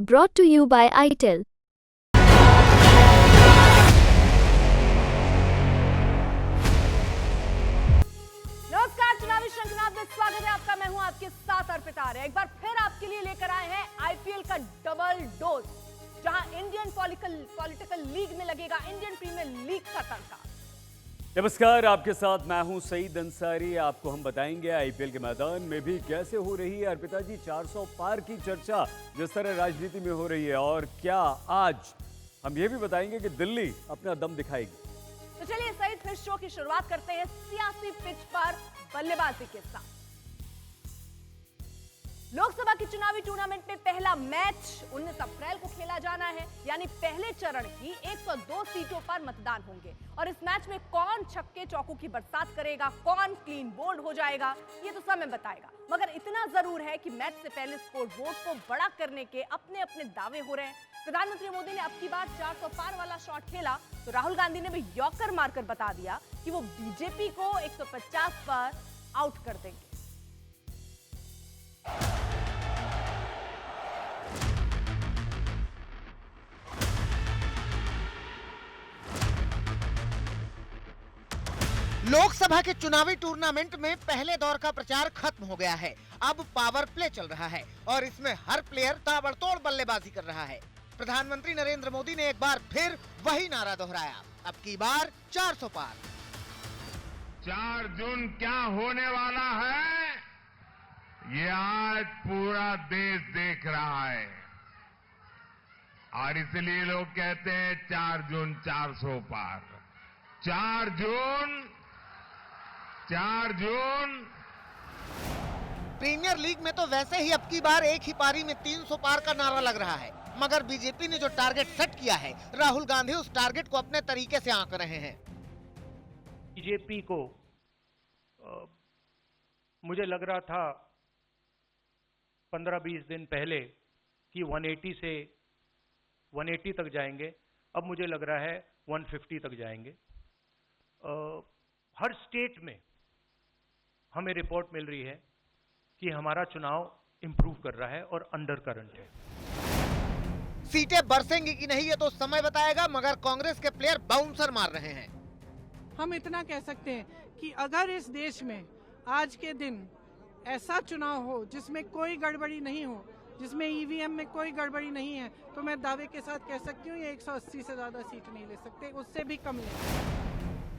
brought to you by ITEL. नमस्कार, चुनावी श्रृंखला में स्वागत है आपका। मैं हूं आपके साथ अर्पिता आर्य। एक बार फिर आपके लिए लेकर आए हैं आईपीएल का डबल डोज, जहां इंडियन पॉलिटिकल लीग में लगेगा इंडियन प्रीमियर लीग का तड़का। नमस्कार, आपके साथ मैं हूं सईद अंसारी। आपको हम बताएंगे आईपीएल के मैदान में भी कैसे हो रही है अर्पिता जी 400 पार की चर्चा जिस तरह राजनीति में हो रही है, और क्या आज हम ये भी बताएंगे कि दिल्ली अपना दम दिखाएगी। तो चलिए सईद, फिर शो की शुरुआत करते हैं सियासी पिच पर बल्लेबाजी के साथ। लोकसभा की चुनावी टूर्नामेंट में पहला मैच 19 अप्रैल को खेला जाना है, यानी पहले चरण की 102 सीटों पर मतदान होंगे। और इस मैच में कौन छक्के चौकों की बरसात करेगा, कौन क्लीन बोल्ड हो जाएगा, ये तो समय बताएगा। मगर इतना जरूर है कि मैच से पहले स्कोर बोर्ड को बड़ा करने के अपने अपने दावे हो रहे हैं। प्रधानमंत्री मोदी ने अब की बार 400 पार वाला शॉट खेला, तो राहुल गांधी ने भी यॉर्कर मारकर बता दिया कि वो बीजेपी को 150 पर आउट कर देंगे। लोकसभा के चुनावी टूर्नामेंट में पहले दौर का प्रचार खत्म हो गया है। अब पावर प्ले चल रहा है और इसमें हर प्लेयर ताबड़तोड़ बल्लेबाजी कर रहा है। प्रधानमंत्री नरेंद्र मोदी ने एक बार फिर वही नारा दोहराया, अब की बार 400 पार। 4 जून क्या होने वाला है, ये आज पूरा देश देख रहा है। और इसलिए लोग कहते हैं 4 जून 400 पार। 4 जून प्रीमियर लीग में तो वैसे ही अब की बार एक ही पारी में 300 पार का नारा लग रहा है, मगर बीजेपी ने जो टारगेट सेट किया है, राहुल गांधी उस टारगेट को अपने तरीके से आंक रहे हैं। बीजेपी को मुझे लग रहा था 15-20 दिन पहले कि 180 से 180 तक जाएंगे, अब मुझे लग रहा है 150 तक जाएंगे। हर स्टेट में हमें रिपोर्ट मिल रही है कि हमारा चुनाव इंप्रूव कर रहा है और अंडर करंट है। सीटें बरसेंगी कि नहीं ये तो समय बताएगा, मगर कांग्रेस के प्लेयर बाउंसर मार रहे हैं। हम इतना कह सकते हैं कि अगर इस देश में आज के दिन ऐसा चुनाव हो जिसमें कोई गड़बड़ी नहीं हो, जिसमें ईवीएम में कोई गड़बड़ी नहीं है, तो मैं दावे के साथ कह सकती हूँ ये 180 से ज्यादा सीट नहीं ले सकते, उससे भी कम ले।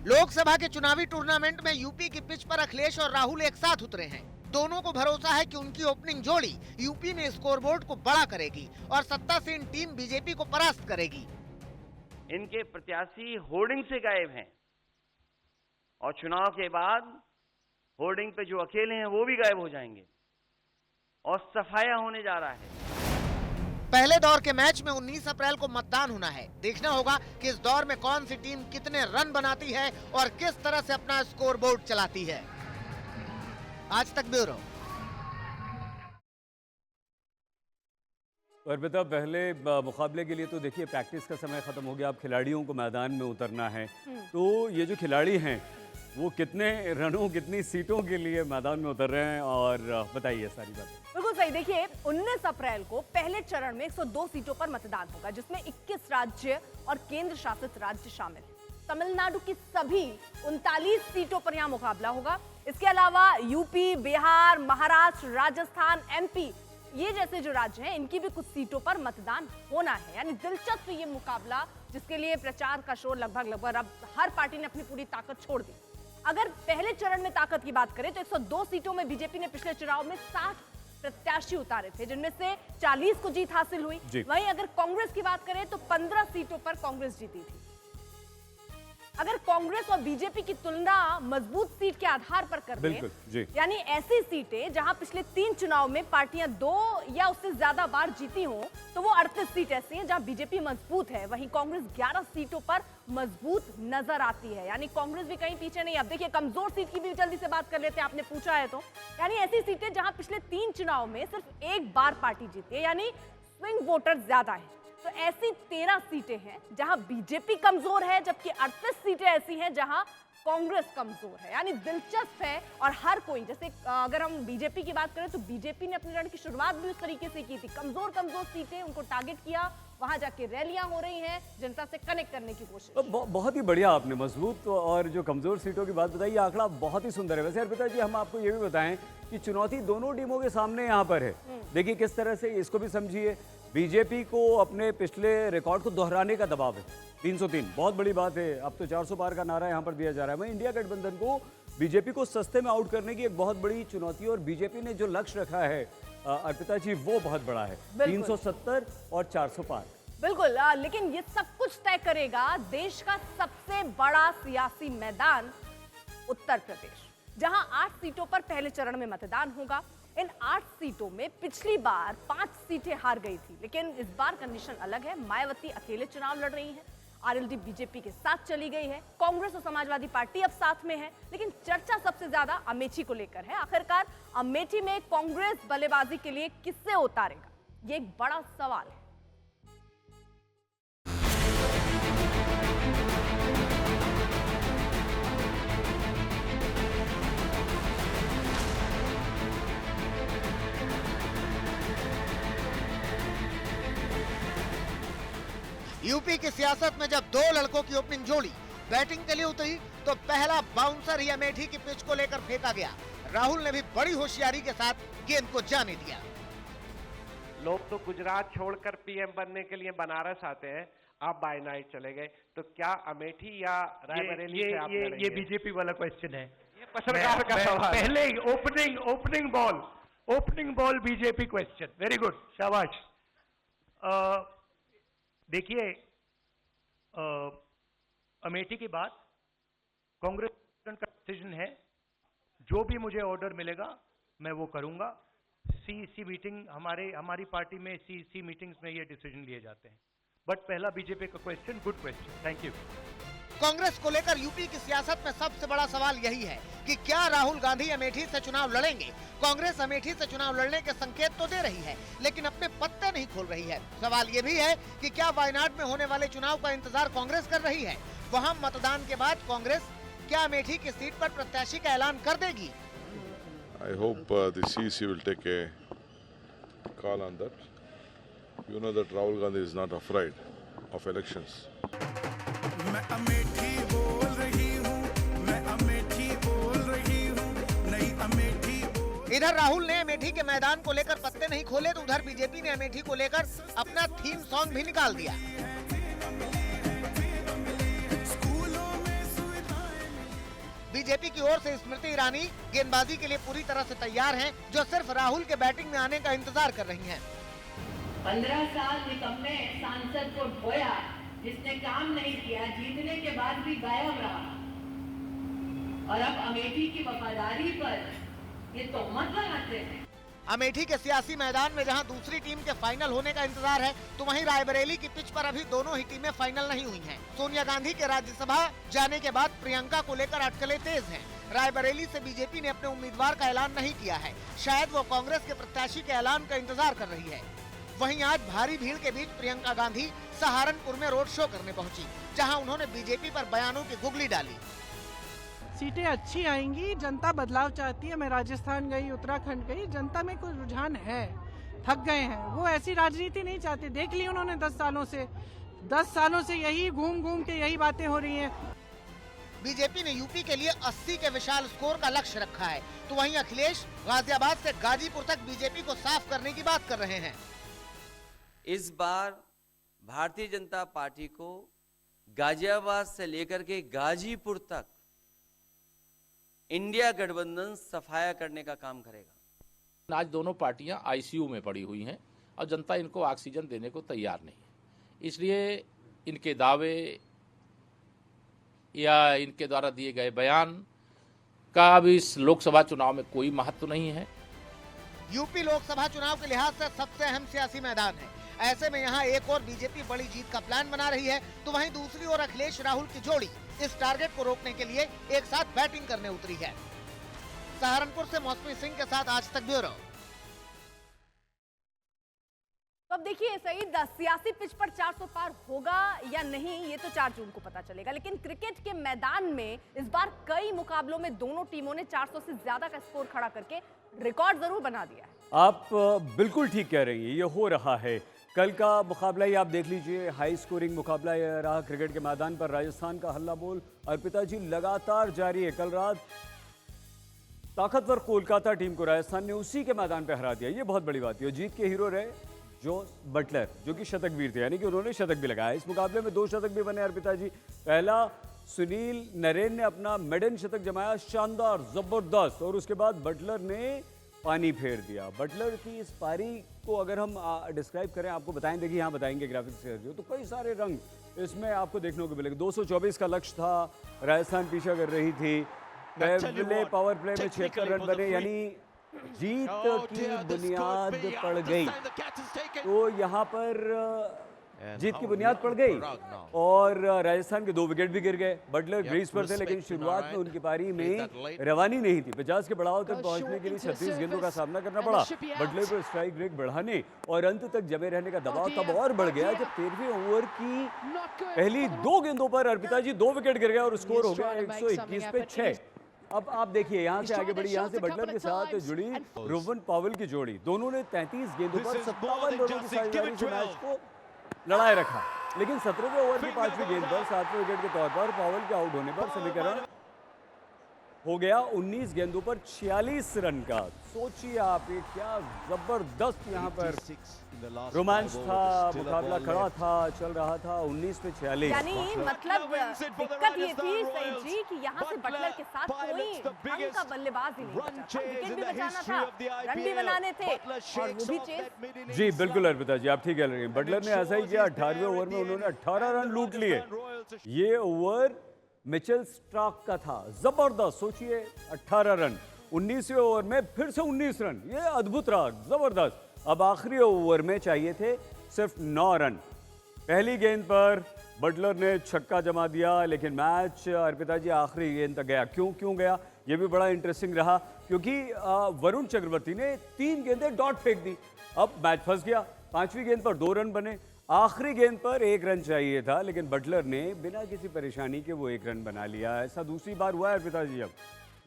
लोकसभा के चुनावी टूर्नामेंट में यूपी की पिच पर अखिलेश और राहुल एक साथ उतरे हैं। दोनों को भरोसा है कि उनकी ओपनिंग जोड़ी यूपी में स्कोरबोर्ड को बड़ा करेगी और सत्तासीन टीम बीजेपी को परास्त करेगी। इनके प्रत्याशी होर्डिंग से गायब हैं और चुनाव के बाद होर्डिंग पे जो अकेले हैं वो भी गायब हो जाएंगे और सफाया होने जा रहा है। पहले दौर के मैच में 19 अप्रैल को मतदान होना है। देखना होगा कि इस दौर में कौन सी टीम कितने रन बनाती है और किस तरह से अपना स्कोरबोर्ड चलाती है। आज तक ब्यूरो। अर्पिता, पहले मुकाबले के लिए तो देखिए प्रैक्टिस का समय खत्म हो गया, अब खिलाड़ियों को मैदान में उतरना है। तो ये जो खिलाड़ी हैं वो कितने रनों, कितनी सीटों के लिए मैदान में उतर रहे हैं, और बताइए सारी बातें। बिल्कुल सही। देखिए 19 अप्रैल को पहले चरण में 102 सीटों पर मतदान होगा, जिसमें 21 राज्य और केंद्र शासित राज्य शामिल हैं। तमिलनाडु की सभी 39 सीटों पर यहां मुकाबला होगा। इसके अलावा यूपी, बिहार, महाराष्ट्र, राजस्थान, एमपी, ये जैसे जो राज्य हैं इनकी भी कुछ सीटों पर मतदान होना है। यानी दिलचस्प ये मुकाबला, जिसके लिए प्रचार का शोर लगभग अब हर पार्टी ने अपनी पूरी ताकत छोड़ दी। अगर पहले चरण में ताकत की बात करें तो 102 सीटों में बीजेपी ने पिछले चुनाव में 60 प्रत्याशी उतारे थे, जिनमें से 40 को जीत हासिल हुई। वहीं अगर कांग्रेस की बात करें तो 15 सीटों पर कांग्रेस जीती थी। अगर कांग्रेस और बीजेपी की तुलना मजबूत सीट के आधार पर कर लें, यानी ऐसी सीटें जहां पिछले 3 चुनाव में पार्टियां 2 या उससे ज्यादा बार जीती हों, तो वो 38 सीट ऐसी हैं जहां बीजेपी मजबूत है। वहीं कांग्रेस 11 सीटों पर मजबूत नजर आती है, यानी कांग्रेस भी कहीं पीछे नहीं। अब देखिए कमजोर सीट की भी जल्दी से बात कर लेते हैं, आपने पूछा है तो। यानी ऐसी सीटें जहां पिछले 3 चुनाव में सिर्फ एक बार पार्टी जीती है, यानी स्विंग वोटर ज्यादा है। तो ऐसी 13 सीटें हैं जहां बीजेपी कमजोर है, जबकि 38 सीटें ऐसी हैं जहां कांग्रेस कमजोर है। यानी दिलचस्प है। और हर कोई, जैसे अगर हम बीजेपी की बात करें तो बीजेपी ने अपने रण की शुरुआत भी उस तरीके से की थी, कमजोर सीटें उनको टारगेट किया, वहां जाके रैलियां हो रही हैं, जनता से कनेक्ट करने की कोशिश। बहुत ही बढ़िया आपने मजबूत और जो कमजोर सीटों की बात बताई, आंकड़ा बहुत ही सुंदर है। वैसे अर्पिता जी, हम आपको ये भी बताएं कि चुनौती दोनों टीमों के सामने यहाँ पर है। देखिए किस तरह से, इसको भी समझिए, बीजेपी को अपने पिछले रिकॉर्ड को दोहराने का दबाव है। 303 बहुत बड़ी बात है। अब तो 400 पार का नारा यहाँ पर दिया जा रहा है। वहीं इंडिया गठबंधन को बीजेपी को सस्ते में आउट करने की एक बहुत बड़ी चुनौती, और बीजेपी ने जो लक्ष्य रखा है अर्पिता जी, वो बहुत बड़ा है, 370 और 400 पार। बिल्कुल, लेकिन ये सब कुछ तय करेगा देश का सबसे बड़ा सियासी मैदान उत्तर प्रदेश, जहां 8 सीटों पर पहले चरण में मतदान होगा। इन 8 सीटों में पिछली बार 5 सीटें हार गई थी, लेकिन इस बार कंडीशन अलग है। मायावती अकेले चुनाव लड़ रही हैं, आरएलडी बीजेपी के साथ चली गई है, कांग्रेस और समाजवादी पार्टी अब साथ में है, लेकिन चर्चा सबसे ज्यादा अमेठी को लेकर है। आखिरकार अमेठी में कांग्रेस बल्लेबाजी के लिए किससे उतारेगा, ये एक बड़ा सवाल है। यूपी की सियासत में जब 2 लड़कों की ओपनिंग जोड़ी बैटिंग के लिए उतरी तो पहला बाउंसर ही अमेठी की पिच को लेकर फेंका गया। राहुल ने भी बड़ी होशियारी के साथ गेंद को जाने दिया। लोग तो गुजरात छोड़कर पीएम बनने के लिए बनारस आते हैं, आप बाय नाइट चले गए, तो क्या अमेठी या रायबरेली से आप लड़ेंगे? ये बीजेपी वाला क्वेश्चन है। ये पत्रकार का सवाल। पहले opening ball BJP question. Very good, शाबाश। देखिए, अमेठी की बात कांग्रेस का डिसीजन है। जो भी मुझे ऑर्डर मिलेगा मैं वो करूंगा। सीईसी मीटिंग, हमारी पार्टी में सीईसी मीटिंग्स में ये डिसीजन लिए जाते हैं। बट पहला बीजेपी का question, good question, thank you. Congress को लेकर यूपी की सियासत में सबसे बड़ा सवाल यही है कि क्या राहुल गांधी अमेठी से चुनाव लड़ेंगे। कांग्रेस अमेठी से चुनाव लड़ने के संकेत तो दे रही है, लेकिन अपने पत्ते नहीं खोल रही है। सवाल ये भी है कि क्या वायनाड में होने वाले चुनाव का इंतजार कांग्रेस कर रही है। वहां मतदान के बाद कांग्रेस क्या अमेठी की सीट पर प्रत्याशी का ऐलान कर देगी। I hope the CEC will take a call on that. You know that Rahul Gandhi is not afraid of elections. मैं अमेठी बोल रही हूँ, मैं अमेठी बोल रही हूँ, नई अमेठी बोल। इधर राहुल ने अमेठी के मैदान को लेकर पत्ते नहीं खोले तो उधर बीजेपी ने अमेठी को लेकर अपना थीम सॉन्ग भी निकाल दिया। बीजेपी की ओर से स्मृति ईरानी गेंदबाजी के लिए पूरी तरह से तैयार हैं, जो सिर्फ राहुल के बैटिंग में आने का इंतजार कर रही हैं। 15 साल निकम्मे सांसद को ढोया, जिसने काम नहीं किया, जीतने के बाद भी गायब रहा, और अब अमेठी की वफादारी पर ये तोहमत लगाते हैं। अमेठी के सियासी मैदान में जहां दूसरी टीम के फाइनल होने का इंतजार है, तो वहीं रायबरेली की पिच पर अभी दोनों ही टीमें फाइनल नहीं हुई हैं। सोनिया गांधी के राज्यसभा जाने के बाद प्रियंका को लेकर अटकलें तेज हैं। रायबरेली से बीजेपी ने अपने उम्मीदवार का ऐलान नहीं किया है, शायद वो कांग्रेस के प्रत्याशी के ऐलान का इंतजार कर रही है। वहीं आज भारी भीड़ के बीच प्रियंका गांधी सहारनपुर में रोड शो करने पहुंची, जहां उन्होंने बीजेपी पर बयानों की गुगली डाली। सीटें अच्छी आएंगी, जनता बदलाव चाहती है। मैं राजस्थान गई, उत्तराखंड गई, जनता में कोई रुझान है, थक गए हैं। वो ऐसी राजनीति नहीं चाहते, देख ली उन्होंने 10 सालों से यही घूम घूम के यही बातें हो रही हैं। बीजेपी ने यूपी के लिए 80 के विशाल स्कोर का लक्ष्य रखा है, तो वहीं अखिलेश गाजियाबाद से गाजीपुर तक बीजेपी को साफ करने की बात कर रहे हैं। इस बार भारतीय जनता पार्टी को गाजियाबाद से लेकर के गाजीपुर तक इंडिया गठबंधन सफाया करने का काम करेगा। आज दोनों पार्टियां आईसीयू में पड़ी हुई हैं और जनता इनको ऑक्सीजन देने को तैयार नहीं है, इसलिए इनके दावे या इनके द्वारा दिए गए बयान का अब इस लोकसभा चुनाव में कोई महत्व नहीं है। यूपी लोकसभा चुनाव के लिहाज से सबसे अहम सियासी मैदान है। ऐसे में यहाँ एक और बीजेपी बड़ी जीत का प्लान बना रही है, तो वहीं दूसरी ओर अखिलेश राहुल की जोड़ी इस टारगेट को रोकने के लिए एक साथ बैटिंग करने उतरी है। सहारनपुर से मौसमी सिंह के साथ आज तक ब्यूरो। तो अब देखिए सईद, सियासी पिच पर 400 पार होगा या नहीं ये तो 4 जून को पता चलेगा, लेकिन क्रिकेट के मैदान में इस बार कई मुकाबलों में दोनों टीमों ने 400 से ज्यादा का स्कोर खड़ा करके रिकॉर्ड जरूर बना दिया है। आप बिल्कुल ठीक कह रही हैं, ये हो रहा है। कल का मुकाबला ही आप देख लीजिए, हाई स्कोरिंग मुकाबला यह रहा क्रिकेट के मैदान पर। राजस्थान का हल्ला बोल अर्पिता जी लगातार जारी है। कल रात ताकतवर कोलकाता टीम को राजस्थान ने उसी के मैदान पर हरा दिया, ये बहुत बड़ी बात है। जीत के हीरो रहे जोस बटलर, जो कि शतकवीर थे, यानी कि उन्होंने शतक भी लगाया। इस मुकाबले में 2 शतक भी बने अर्पिता जी। पहला सुनील नरेन ने अपना मेडन शतक जमाया, शानदार जबरदस्त, और उसके बाद बटलर ने पानी फेर दिया। बटलर की इस पारी को अगर हम डिस्क्राइब करें, आपको बताएं, देखिए यहाँ बताएंगे ग्राफिक्स से, तो कई सारे रंग इसमें आपको देखने को मिलेंगे। 224 का लक्ष्य था, राजस्थान पीछा कर रही थी। पहले पावर प्ले में 76 रन बने, यानी जीत की बुनियाद पड़ गई। तो यहाँ पर जीत की बुनियाद पड़ गई और राजस्थान के 2 विकेट भी गिर गए। बटलर ग्रीज पर थे, लेकिन शुरुआत में उनकी पारी में रवानी नहीं थी। 50 के बढ़ाव तक पहुंचने के लिए 36 गेंदों का सामना करना पड़ा। बटलर पर स्ट्राइक रेट बढ़ाने और अंत तक जमे रहने का दबाव तब और बढ़ गया जब 13वें ओवर की पहली 2 गेंदों पर अर्पिता जी 2 विकेट गिर गए और स्कोर हो गया 121 पे 6। अब आप देखिए यहाँ से आगे बढ़ी, यहाँ से बटलर के साथ जुड़ी रोवन पावेल की जोड़ी, दोनों ने 33 गेंदों पर 57 रनों की साझेदारी से मैच को लड़ाए रखा। लेकिन 17वें ओवर की 5वीं गेंद पर 7वें विकेट के तौर पर पावेल के आउट होने पर समीकरण हो गया 19 गेंदों पर 46 रन का। सोचिए आप, ये क्या जबरदस्त यहाँ पर रोमांच था, मुकाबला खड़ा था, चल रहा था। 19 पे 46, यानी मतलब दिक्कत ये थी सईद जी कि यहाँ से बटलर के साथ कोई ढंग का बल्लेबाज ही नहीं बचा। विकेट भी बचाना था, रन भी बनाने थे और वो भी चेस। जी बिल्कुल अर्पिता जी, आप ठीक कह रहे हैं। बटलर ने ऐसा ही किया। 18वें ओवर में उन्होंने 18 रन लूट लिए। ये ओवर मिचेल स्टार्क का था, जबरदस्त। सोचिए 18 रन, 19वें ओवर में फिर से 19 रन, ये अद्भुत रहा, जबरदस्त। अब आखिरी ओवर में चाहिए थे सिर्फ 9 रन। पहली गेंद पर बटलर ने छक्का जमा दिया, लेकिन मैच अर्पिता जी आखिरी गेंद तक गया। क्यों गया, ये भी बड़ा इंटरेस्टिंग रहा, क्योंकि वरुण चक्रवर्ती ने 3 गेंदें डॉट फेंक दी। अब मैच फंस गया। 5वीं गेंद पर 2 रन बने, आखिरी गेंद पर 1 रन चाहिए था, लेकिन बटलर ने बिना किसी परेशानी के वो 1 रन बना लिया। ऐसा दूसरी बार हुआ है अर्पिता जी अब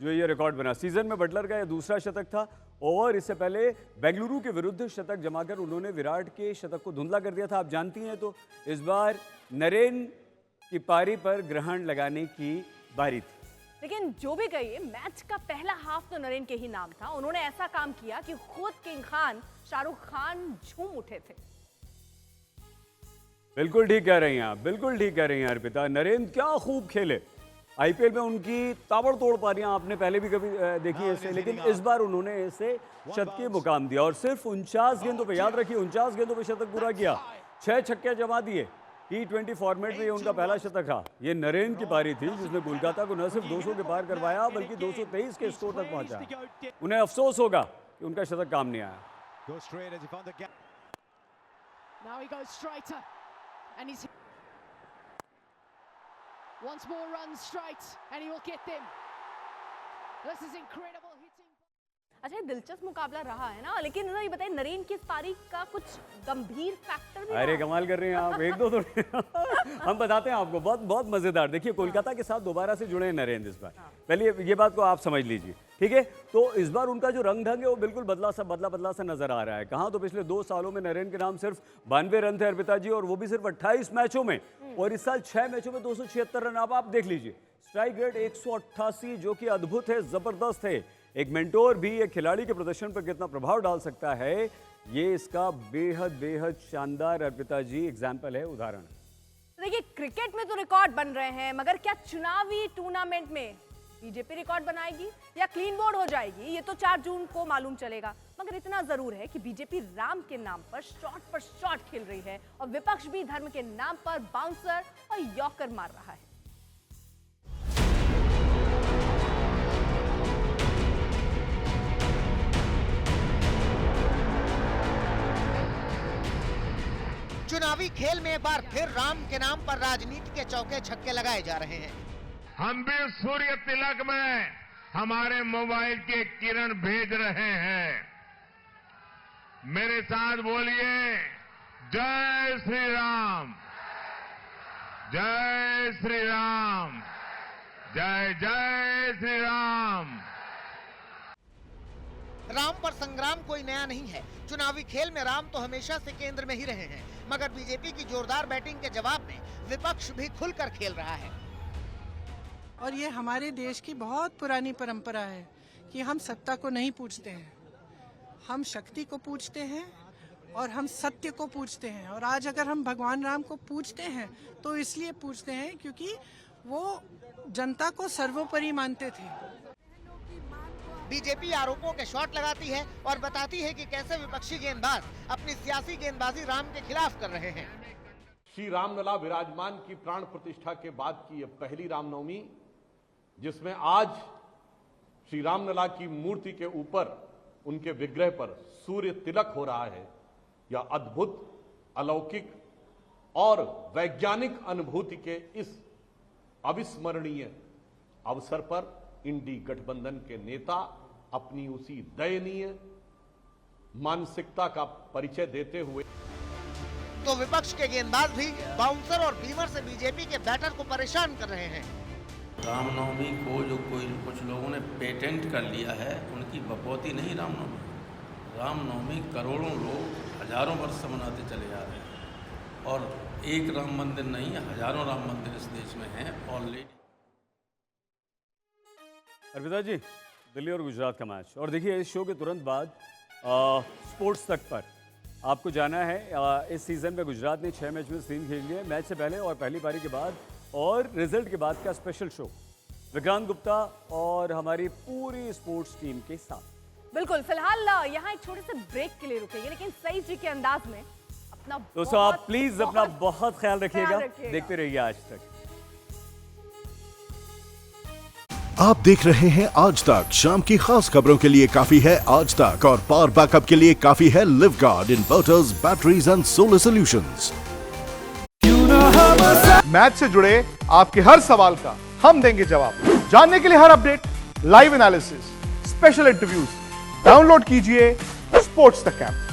जो ये रिकॉर्ड बना। सीजन में बटलर का यह दूसरा शतक था और इससे पहले बेंगलुरु के विरुद्ध शतक जमाकर उन्होंने विराट के शतक को धुंधला कर दिया था, आप जानती हैं। तो इस बार नरेन की पारी पर ग्रहण लगाने की बारी थी। लेकिन जो भी कहिए, मैच का पहला हाफ तो नरेन के ही नाम था। उन्होंने ऐसा काम किया कि खुद किंग खान शाहरुख खान झूम उठे थे। बिल्कुल ठीक कह रही हैं आप, बिल्कुल ठीक कह रही हैं अर्पिता। नरेन क्या खूब खेले। आईपीएल में उनकी ताबड़तोड़ पारियां आपने पहले भी कभी देखी है इससे, लेकिन इस बार उन्होंने इसे शतकीय मुकाम दिया और सिर्फ 49 गेंदों पे, याद रखिए 49 गेंदों पे शतक पूरा किया। 6 छक्के जमा दिए। T20 फॉर्मेट में ये उनका पहला शतक था। ये नरेन की पारी थी जिसने कोलकाता को न सिर्फ 200 के पार करवाया बल्कि 223 के स्कोर तक पहुंचा। उन्हें अफसोस होगा कि उनका शतक काम नहीं आया। Once more runs straight and he will get them. This is incredible hitting. अच्छा, दिलचस्प मुकाबला रहा है ना, लेकिन ये बताइए नरेन की इस पारी का कुछ गंभीर फैक्टर भी। अरे कमाल कर रहे हैं आप, 1-2 तो हम बताते हैं आपको, बहुत बहुत मजेदार। देखिए कोलकाता के साथ दोबारा से जुड़े हैं नरेन इस बार। पहले ये बात को आप समझ लीजिए, ठीक है। तो इस बार उनका जो रंग ढंग है वो बिल्कुल बदला सा नजर आ रहा है। कहाँ तो पिछले 2 सालों में नरेन के नाम सिर्फ 92 रन थे अर्पिता जी, और वो भी सिर्फ 28 मैचों में, और इस साल 6 मैचों में 276 रन। अब आप देख लीजिए स्ट्राइक रेट 188, जो कि अद्भुत है, जबरदस्त है। एक मेंटोर भी एक खिलाड़ी के प्रदर्शन पर कितना प्रभाव डाल सकता है, ये इसका बेहद शानदार अर्पिता जी एग्जाम्पल है, उदाहरण। देखिए क्रिकेट में तो रिकॉर्ड बन रहे हैं, मगर क्या चुनावी टूर्नामेंट में बीजेपी रिकॉर्ड बनाएगी या क्लीन बोर्ड हो जाएगी, ये तो 4 जून को मालूम चलेगा। मगर इतना जरूर है कि बीजेपी राम के नाम पर शॉट खेल रही है और विपक्ष भी धर्म के नाम पर बाउंसर और यॉर्कर मार रहा है। चुनावी खेल में एक बार फिर राम के नाम पर राजनीति के चौके छक्के लगाए जा रहे हैं। हम भी सूर्य तिलक में हमारे मोबाइल के किरण भेज रहे हैं। मेरे साथ बोलिए, जय श्री राम, जय श्री राम, जय जय श्री राम। राम पर संग्राम कोई नया नहीं है। चुनावी खेल में राम तो हमेशा से केंद्र में ही रहे हैं, मगर बीजेपी की जोरदार बैटिंग के जवाब में विपक्ष भी खुलकर खेल रहा है। और ये हमारे देश की बहुत पुरानी परंपरा है कि हम सत्ता को नहीं पूछते हैं, हम शक्ति को पूछते हैं और हम सत्य को पूछते हैं। और आज अगर हम भगवान राम को पूछते हैं तो इसलिए पूछते हैं क्योंकि वो जनता को सर्वोपरि मानते थे। बीजेपी आरोपों के शॉट लगाती है और बताती है कि कैसे विपक्षी गेंदबाज अपनी सियासी गेंदबाजी राम के खिलाफ कर रहे हैं। श्री रामलला विराजमान की प्राण प्रतिष्ठा के बाद की यह पहली रामनवमी, जिसमें आज श्री रामलला की मूर्ति के ऊपर उनके विग्रह पर सूर्य तिलक हो रहा है, यह अद्भुत, अलौकिक और वैज्ञानिक अनुभूति के इस अविस्मरणीय अवसर पर इंडी गठबंधन के नेता अपनी उसी दयनीय मानसिकता का परिचय देते हुए तो विपक्ष के गेंदबाज भी बाउंसर और बीमर से बीजेपी के बैटर को परेशान कर रहे हैं। रामनवमी को जो कुछ लोगों ने पेटेंट कर लिया है, उनकी बपौती नहीं रामनवमी। रामनवमी करोड़ों लोग हजारों वर्ष से मनाते चले जा रहे हैं और एक राम मंदिर नहीं है, हजारों राम मंदिर इस देश में हैं ऑलरेडी। अर्पिता जी, दिल्ली और गुजरात का मैच, और देखिए इस शो के तुरंत बाद स्पोर्ट्स तक पर आपको जाना है। इस सीजन में गुजरात ने 6 मैच में 3 खेल लिए, मैच से पहले और पहली पारी के बाद और रिजल्ट के बाद का स्पेशल शो विक्रांत गुप्ता और हमारी पूरी स्पोर्ट्स टीम के साथ। बिल्कुल, फिलहाल यहाँ एक छोटे से ब्रेक के लिए रुकेंगे, लेकिन सही जी के अंदाज में अपना दोस्तों आप प्लीज अपना बहुत ख्याल रखिएगा, देखते रहिए आज तक। आप देख रहे हैं आज तक। शाम की खास खबरों के लिए काफी है आज तक और पावर बैकअप के लिए काफी है live guard inverters, batteries and solar solutions. Match से जुड़े आपके हर सवाल का हम देंगे जवाब। जानने के लिए हर update, live analysis, special interviews, download कीजिए स्पोर्ट्स तक ऐप।